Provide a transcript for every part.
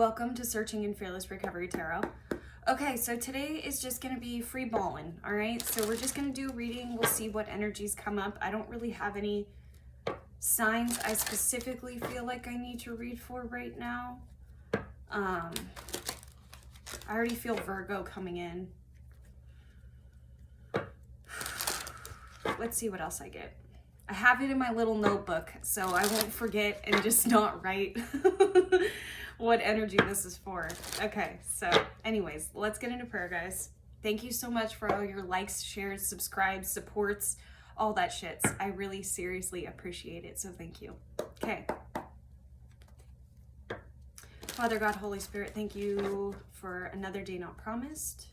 Welcome to Searching and Fearless Recovery Tarot. Okay, so today is just going to be free balling, all right? So we're just going to do a reading. We'll see what energies come up. I don't really have any signs I specifically feel like I need to read for right now. I already feel Virgo coming in. Let's see what else I get. I have it in my little notebook, so I won't forget and just not write what energy this is for. Okay, so anyways, let's get into prayer, guys. Thank you so much for all your likes, shares, subscribes, supports, all that shit. I really seriously appreciate it, so thank you. Okay. Father God, Holy Spirit, thank you for another day not promised.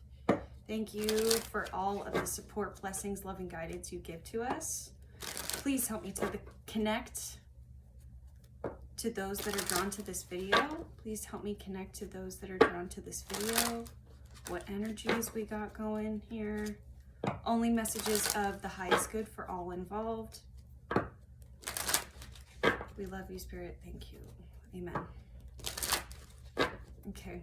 Thank you for all of the support, blessings, love, and guidance you give to us. Please help me to connect to those that are drawn to this video. Please help me connect to those that are drawn to this video. What energies we got going here. Only messages of the highest good for all involved. We love you, Spirit. Thank you. Amen. Okay.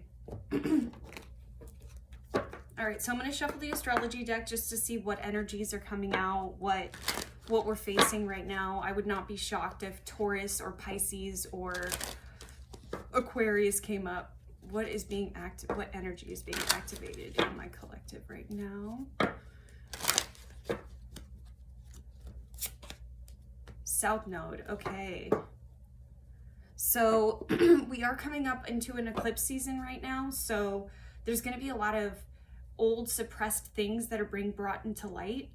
All right, so I'm going to shuffle the astrology deck just to see what energies are coming out, what we're facing right now. I would not be shocked if Taurus or Pisces or Aquarius came up. What is being what energy is being activated in my collective right now? South Node, okay. So we are coming up into an eclipse season right now, so there's going to be a lot of old suppressed things that are being brought into light.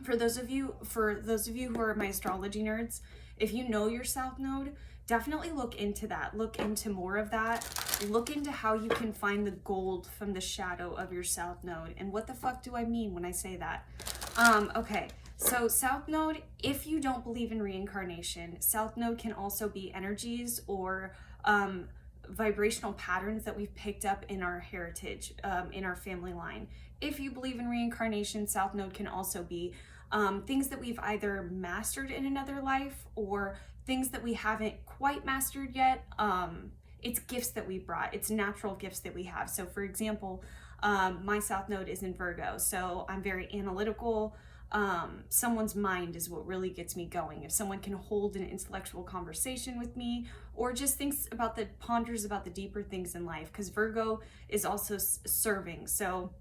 For those of you who are my astrology nerds, if you know your South Node, definitely look into that. Look into more of that. Look into how you can find the gold from the shadow of your South Node. And what the fuck do I mean when I say that? Okay, so South Node, if you don't believe in reincarnation, South Node can also be energies or vibrational patterns that we've picked up in our heritage, in our family line. If you believe in reincarnation, South Node can also be things that we've either mastered in another life or things that we haven't quite mastered yet. It's gifts that we brought. It's natural gifts that we have. So for example, my South Node is in Virgo, so I'm very analytical. Someone's mind is what really gets me going. If someone can hold an intellectual conversation with me or just ponders about the deeper things in life, because Virgo is also serving. So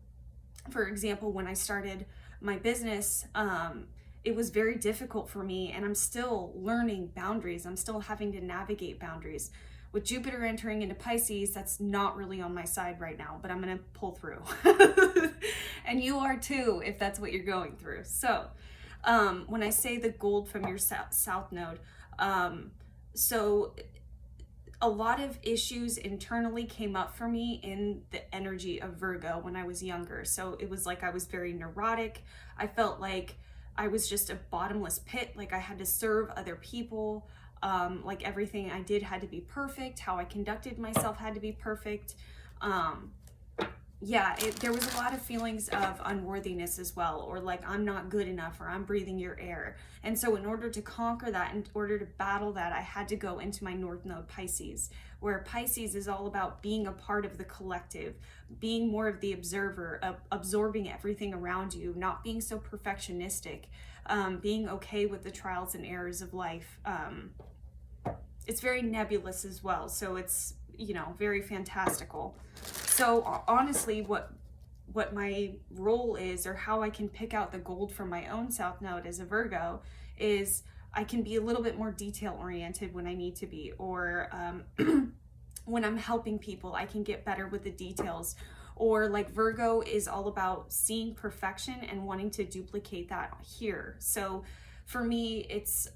for example, when I started my business, it was very difficult for me, and I'm still learning boundaries. I'm still having to navigate boundaries. With Jupiter entering into Pisces, that's not really on my side right now, but I'm going to pull through. And you are too, if that's what you're going through. So when I say the gold from your South Node, so a lot of issues internally came up for me in the energy of Virgo when I was younger. So it was like I was very neurotic. I felt like I was just a bottomless pit, like I had to serve other people. Like everything I did had to be perfect. How I conducted myself had to be perfect. There was a lot of feelings of unworthiness as well, or like I'm not good enough, or I'm breathing your air. And so in order to conquer that, in order to battle that, I had to go into my North Node Pisces, where Pisces is all about being a part of the collective, being more of the observer, absorbing everything around you, not being so perfectionistic, being okay with the trials and errors of life. It's very nebulous as well, so it's, very fantastical. So honestly, what my role is, or how I can pick out the gold from my own South Node as a Virgo, is I can be a little bit more detail oriented when I need to be, or when I'm helping people, I can get better with the details. Or like Virgo is all about seeing perfection and wanting to duplicate that here. So for me, it's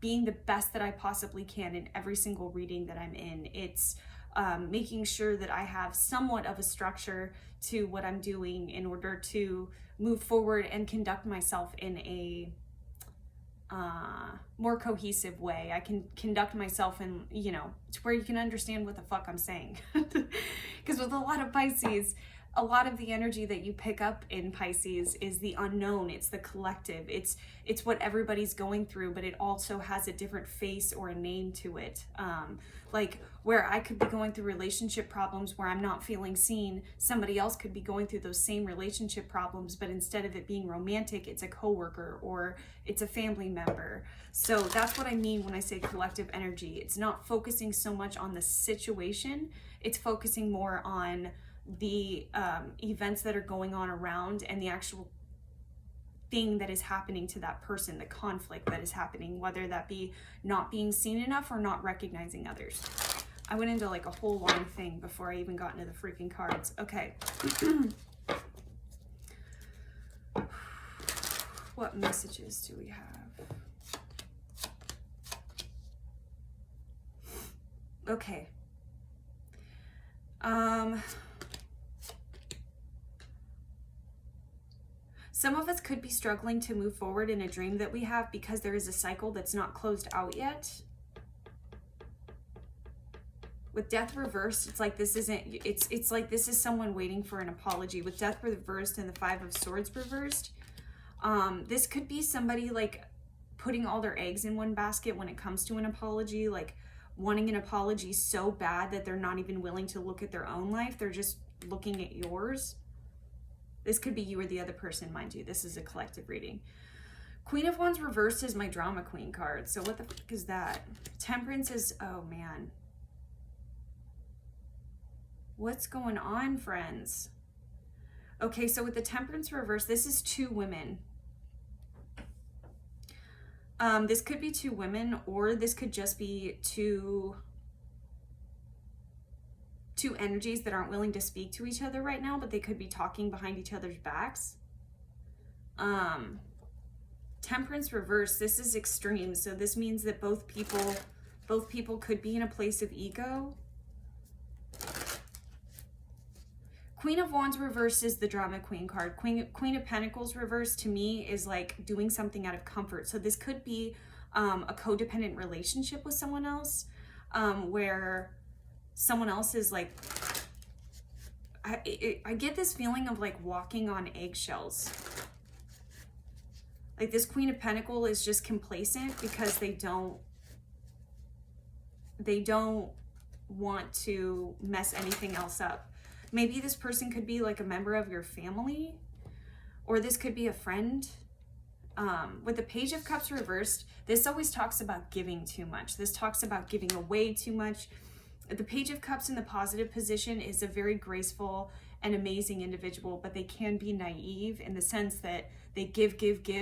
being the best that I possibly can in every single reading that I'm in. It's making sure that I have somewhat of a structure to what I'm doing in order to move forward and conduct myself in a more cohesive way. I can conduct myself in, to where you can understand what the fuck I'm saying. Because with a lot of Pisces, a lot of the energy that you pick up in Pisces is the unknown. It's the collective. It's what everybody's going through, but it also has a different face or a name to it. Like where I could be going through relationship problems where I'm not feeling seen, somebody else could be going through those same relationship problems, but instead of it being romantic, it's a coworker or it's a family member. So that's what I mean when I say collective energy. It's not focusing so much on the situation. It's focusing more on the events that are going on around and the actual thing that is happening to that person, the conflict that is happening, whether that be not being seen enough or not recognizing others. I went into like a whole long thing before I even got into the freaking cards. Okay. What messages do we have? Okay. Some of us could be struggling to move forward in a dream that we have because there is a cycle that's not closed out yet. With death reversed, it's like this isn't, it's like this is someone waiting for an apology. With death reversed and the 5 of Swords reversed, this could be somebody like putting all their eggs in one basket when it comes to an apology, like wanting an apology so bad that they're not even willing to look at their own life. They're just looking at yours. This could be you or the other person, mind you. This is a collective reading. Queen of Wands reversed is my drama queen card. So what the fuck is that? Temperance is, oh man. What's going on, friends? Okay, so with the Temperance reverse, this is 2 women. This could be 2 women, or this could just be two energies that aren't willing to speak to each other right now, but they could be talking behind each other's backs. Temperance reverse, this is extreme. So this means that both people could be in a place of ego. Queen of Wands reverse is the drama queen card. Queen of Pentacles reverse to me is like doing something out of comfort. So this could be a codependent relationship with someone else, where someone else is like, I get this feeling of like walking on eggshells. Like this Queen of Pentacles is just complacent because they don't want to mess anything else up. Maybe this person could be like a member of your family, or this could be a friend. With the Page of Cups reversed, this always talks about giving too much. This talks about giving away too much. The Page of Cups in the positive position is a very graceful and amazing individual, but they can be naive in the sense that they give,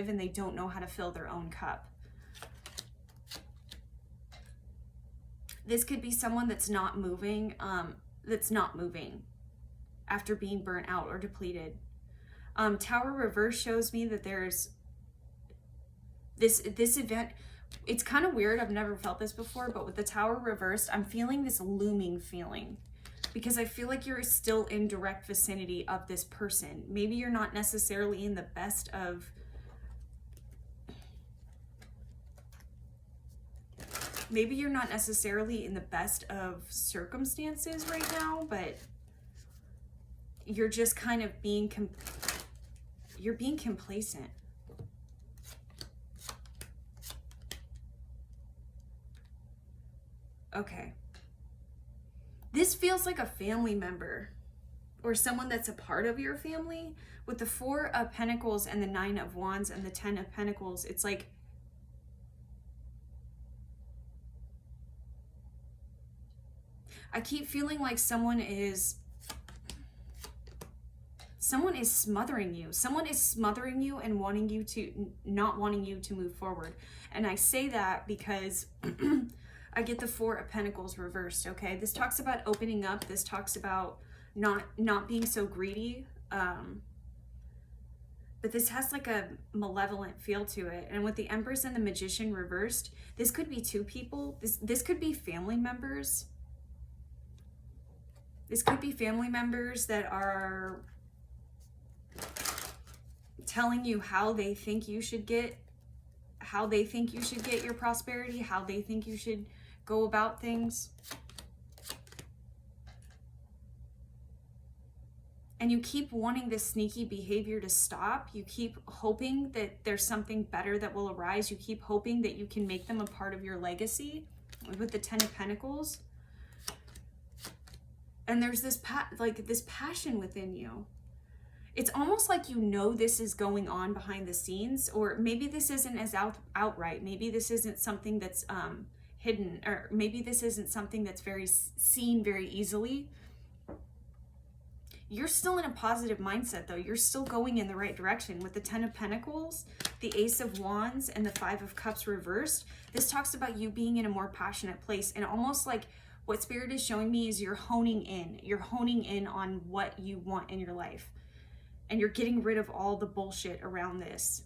and they don't know how to fill their own cup. This could be someone that's not moving after being burnt out or depleted. Tower reverse shows me that there's this event. It's kind of weird. I've never felt this before, but with the Tower reversed, I'm feeling this looming feeling because I feel like you're still in direct vicinity of this person. Maybe you're not necessarily in the best of circumstances right now, but you're just kind of being complacent. Okay. This feels like a family member or someone that's a part of your family. With the 4 of Pentacles and the 9 of Wands and the 10 of Pentacles, it's like I keep feeling like someone is smothering you. Someone is smothering you and not wanting you to move forward. And I say that because I get the 4 of Pentacles reversed, okay? This talks about opening up. This talks about not being so greedy. But this has like a malevolent feel to it. And with the Empress and the Magician reversed, this could be 2 people. This could be family members. This could be family members that are telling you how they think you should get your prosperity, how they think you should go about things. And you keep wanting this sneaky behavior to stop. You keep hoping that there's something better that will arise. You keep hoping that you can make them a part of your legacy with the Ten of Pentacles. And there's this this passion within you. It's almost like you know this is going on behind the scenes, or maybe this isn't as outright. Maybe this isn't something that's hidden, or maybe this isn't something that's very seen very easily. You're still in a positive mindset though. You're still going in the right direction with the Ten of Pentacles, the Ace of Wands, and the Five of Cups reversed. This talks about you being in a more passionate place, and almost like what Spirit is showing me is you're honing in. You're honing in on what you want in your life. And you're getting rid of all the bullshit around this.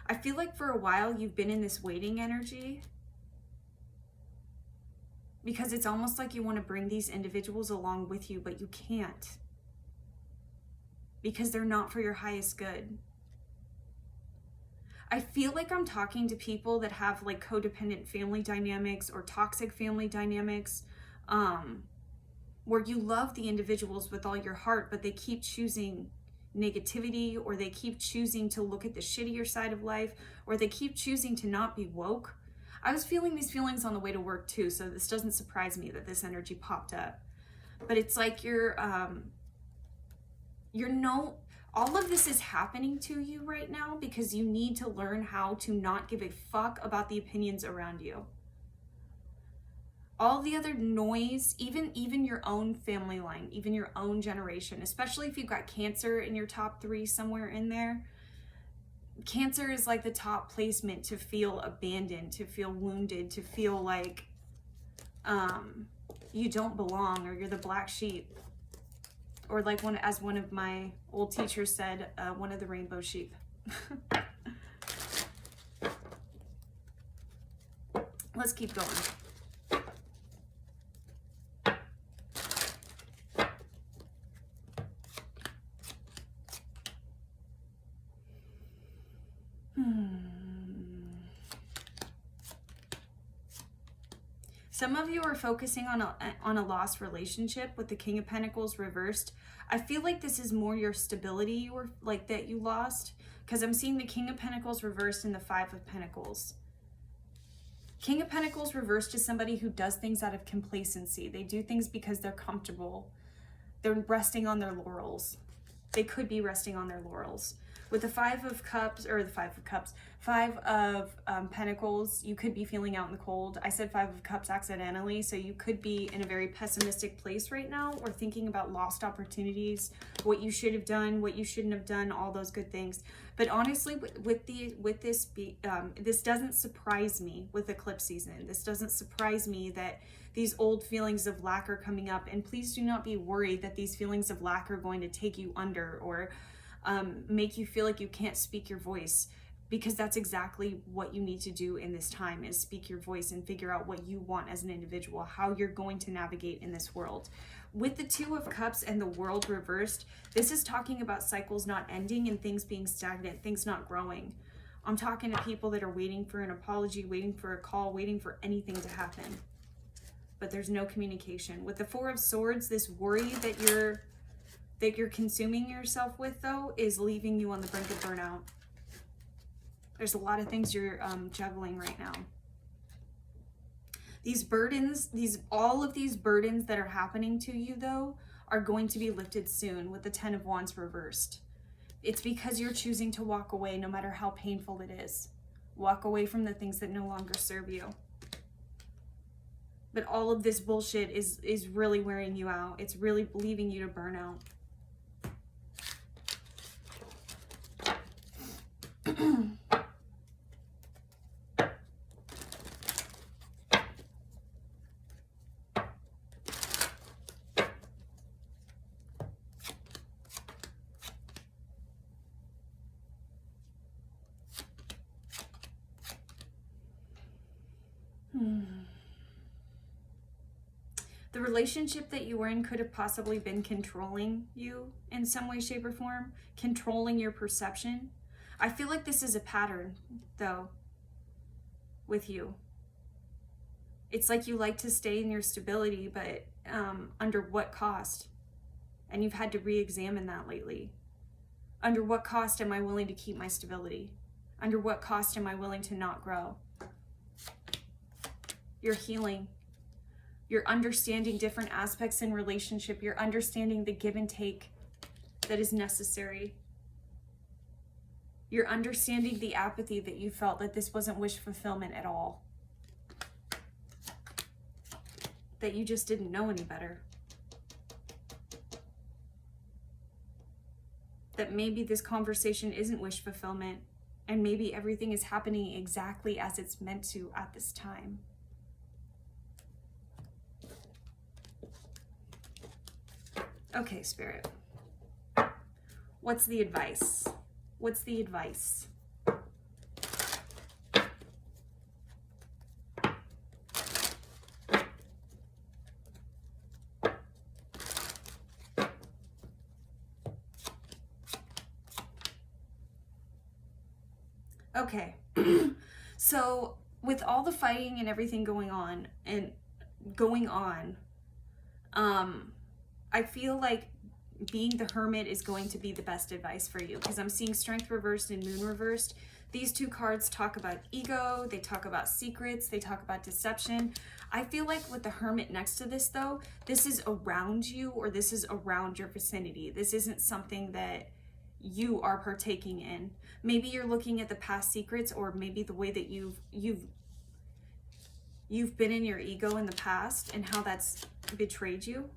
I feel like for a while you've been in this waiting energy, because it's almost like you want to bring these individuals along with you, but you can't, because they're not for your highest good. I feel like I'm talking to people that have like codependent family dynamics or toxic family dynamics, where you love the individuals with all your heart, but they keep choosing negativity, or they keep choosing to look at the shittier side of life, or they keep choosing to not be woke. I was feeling these feelings on the way to work too, so this doesn't surprise me that this energy popped up. But it's like all of this is happening to you right now because you need to learn how to not give a fuck about the opinions around you. All the other noise, even your own family line, even your own generation, especially if you've got Cancer in your top 3 somewhere in there. Cancer is like the top placement to feel abandoned, to feel wounded, to feel like you don't belong, or you're the black sheep. Or like as one of my old teachers said, one of the rainbow sheep. Let's keep going. Some of you are focusing on a lost relationship with the King of Pentacles reversed. I feel like this is more your stability that you lost, because I'm seeing the King of Pentacles reversed and the Five of Pentacles. King of Pentacles reversed is somebody who does things out of complacency. They do things because they're comfortable. They're resting on their laurels. They could be resting on their laurels. With the Five of Pentacles, you could be feeling out in the cold. I said Five of Cups accidentally, so you could be in a very pessimistic place right now, or thinking about lost opportunities, what you should have done, what you shouldn't have done, all those good things. But honestly, this doesn't surprise me with eclipse season. This doesn't surprise me that these old feelings of lack are coming up. And please do not be worried that these feelings of lack are going to take you under, or make you feel like you can't speak your voice, because that's exactly what you need to do in this time, is speak your voice and figure out what you want as an individual, how you're going to navigate in this world. With the Two of Cups and the World reversed, this is talking about cycles not ending and things being stagnant, things not growing. I'm talking to people that are waiting for an apology, waiting for a call, waiting for anything to happen. But there's no communication. With the Four of Swords, this worry that you're consuming yourself with, though, is leaving you on the brink of burnout. There's a lot of things you're juggling right now. These burdens, all of these burdens that are happening to you, though, are going to be lifted soon with the Ten of Wands reversed. It's because you're choosing to walk away, no matter how painful it is. Walk away from the things that no longer serve you. But all of this bullshit is really wearing you out. It's really leaving you to burn out. The relationship that you were in could have possibly been controlling you in some way, shape, or form, controlling your perception. I feel like this is a pattern, though, with you. It's like you like to stay in your stability, but under what cost? And you've had to re-examine that lately. Under what cost am I willing to keep my stability? Under what cost am I willing to not grow? You're healing. You're understanding different aspects in relationship. You're understanding the give and take that is necessary. You're understanding the apathy that you felt, that this wasn't wish fulfillment at all. That you just didn't know any better. That maybe this conversation isn't wish fulfillment, and maybe everything is happening exactly as it's meant to at this time. Okay, Spirit. What's the advice? What's the advice? Okay. So with all the fighting and everything going on, I feel like being the hermit is going to be the best advice for you, because I'm seeing strength reversed and moon reversed. These two cards talk about ego, they talk about secrets, they talk about deception. I feel like with the hermit next to this though, this is around you, or this is around your vicinity. This isn't something that you are partaking in. Maybe you're looking at the past secrets, or maybe the way that you've been in your ego in the past and how that's betrayed you.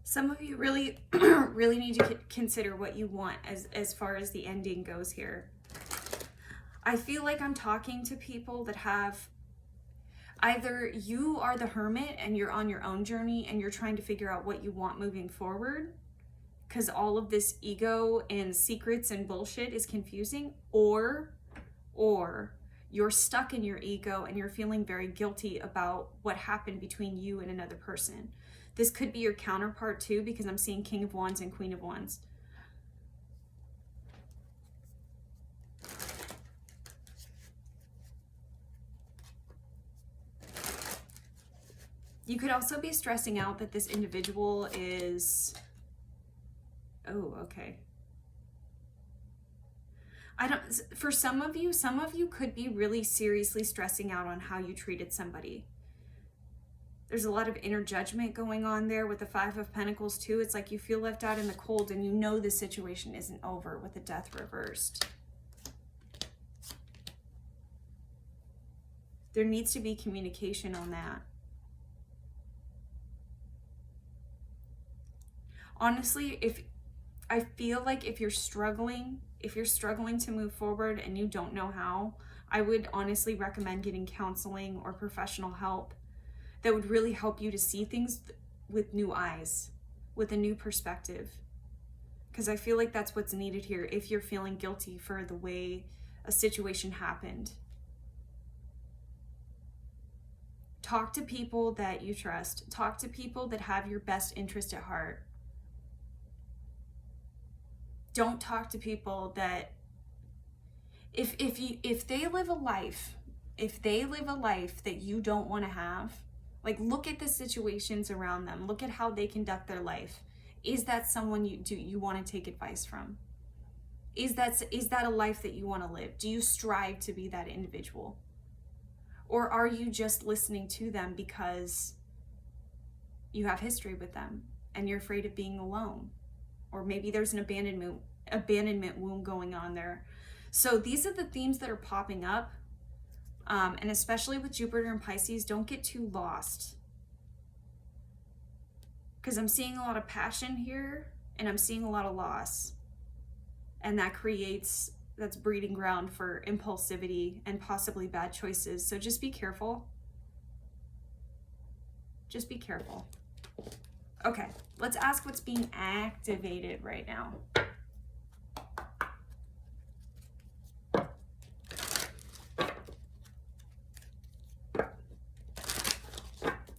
Some of you really, really need to consider what you want as far as the ending goes here. I feel like I'm talking to people that have, either you are the hermit and you're on your own journey and you're trying to figure out what you want moving forward, because all of this ego and secrets and bullshit is confusing, or you're stuck in your ego and you're feeling very guilty about what happened between you and another person. This could be your counterpart too, because I'm seeing King of Wands and Queen of Wands. You could also be stressing out that this individual is, oh, okay. For some of you could be really seriously stressing out on how you treated somebody. There's a lot of inner judgment going on there with the Five of Pentacles too. It's like you feel left out in the cold and you know the situation isn't over with the Death reversed. There needs to be communication on that. Honestly, I feel like if you're struggling to move forward and you don't know how, I would honestly recommend getting counseling or professional help that would really help you to see things with new eyes, with a new perspective. Because I feel like that's what's needed here if you're feeling guilty for the way a situation happened. Talk to people that you trust. Talk to people that have your best interest at heart. Don't talk to people that, if they live a life that you don't want to have, like, look at the situations around them. Look at how they conduct their life. Is that someone you want to take advice from? Is that a life that you want to live? Do you strive to be that individual? Or are you just listening to them because you have history with them and you're afraid of being alone? Or maybe there's an abandonment wound going on there. So these are the themes that are popping up. And especially with Jupiter and Pisces, don't get too lost. Because I'm seeing a lot of passion here and I'm seeing a lot of loss. And that's breeding ground for impulsivity and possibly bad choices. So just be careful. Just be careful. Okay, let's ask what's being activated right now.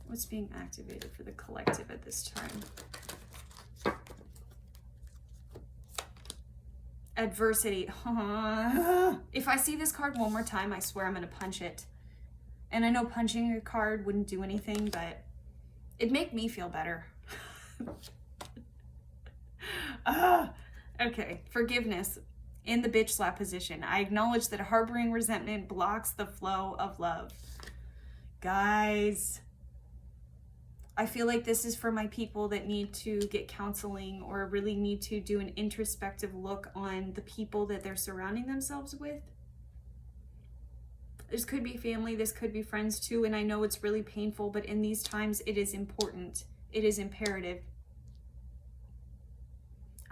What's being activated for the collective at this time? Adversity. If I see this card one more time, I swear I'm going to punch it. And I know punching a card wouldn't do anything, but it'd make me feel better. Okay, forgiveness. In the bitch slap position, I acknowledge that harboring resentment blocks the flow of love. Guys, I feel like this is for my people that need to get counseling or really need to do an introspective look on the people that they're surrounding themselves with. This could be family, this could be friends too, and I know it's really painful, but in these times it is important. It is imperative.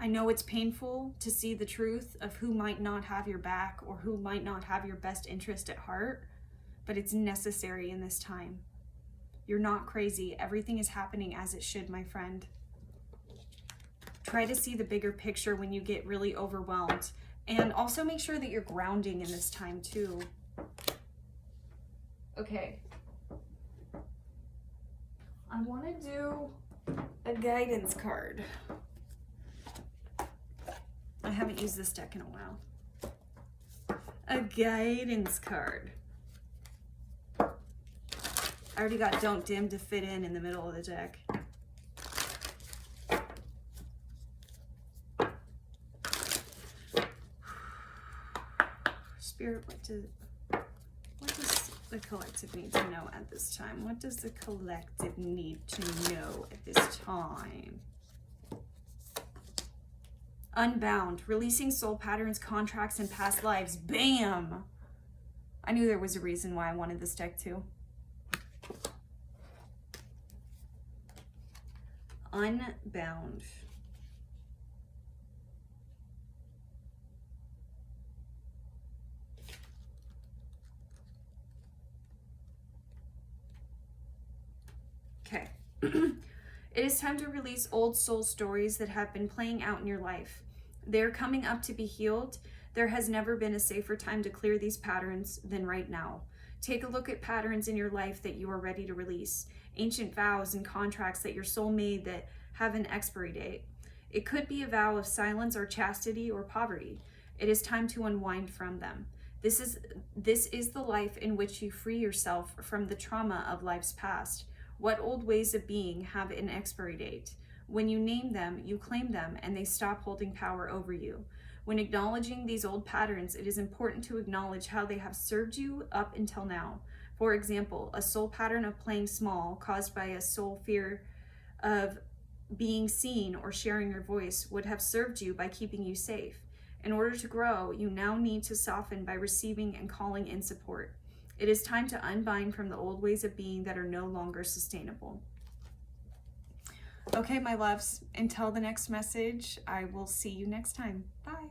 I know it's painful to see the truth of who might not have your back or who might not have your best interest at heart, but it's necessary in this time. You're not crazy. Everything is happening as it should, my friend. Try to see the bigger picture when you get really overwhelmed. And also make sure that you're grounding in this time too. Okay. I want to do a guidance card. I haven't used this deck in a while. A guidance card. I already got Don't Dim to fit in the middle of the deck. Spirit, what does the collective need to know at this time? What does the collective need to know at this time? Unbound, releasing soul patterns, contracts, and past lives. Bam! I knew there was a reason why I wanted this deck too. Unbound. Okay. It is time to release old soul stories that have been playing out in your life. They're coming up to be healed. There has never been a safer time to clear these patterns than right now. Take a look at patterns in your life that you are ready to release. Ancient vows and contracts that your soul made that have an expiry date. It could be a vow of silence or chastity or poverty. It is time to unwind from them. This is the life in which you free yourself from the trauma of life's past. What old ways of being have an expiry date? When you name them, you claim them, and they stop holding power over you. When acknowledging these old patterns, it is important to acknowledge how they have served you up until now. For example, a soul pattern of playing small caused by a soul fear of being seen or sharing your voice would have served you by keeping you safe. In order to grow, you now need to soften by receiving and calling in support. It is time to unbind from the old ways of being that are no longer sustainable. Okay, my loves, until the next message, I will see you next time. Bye.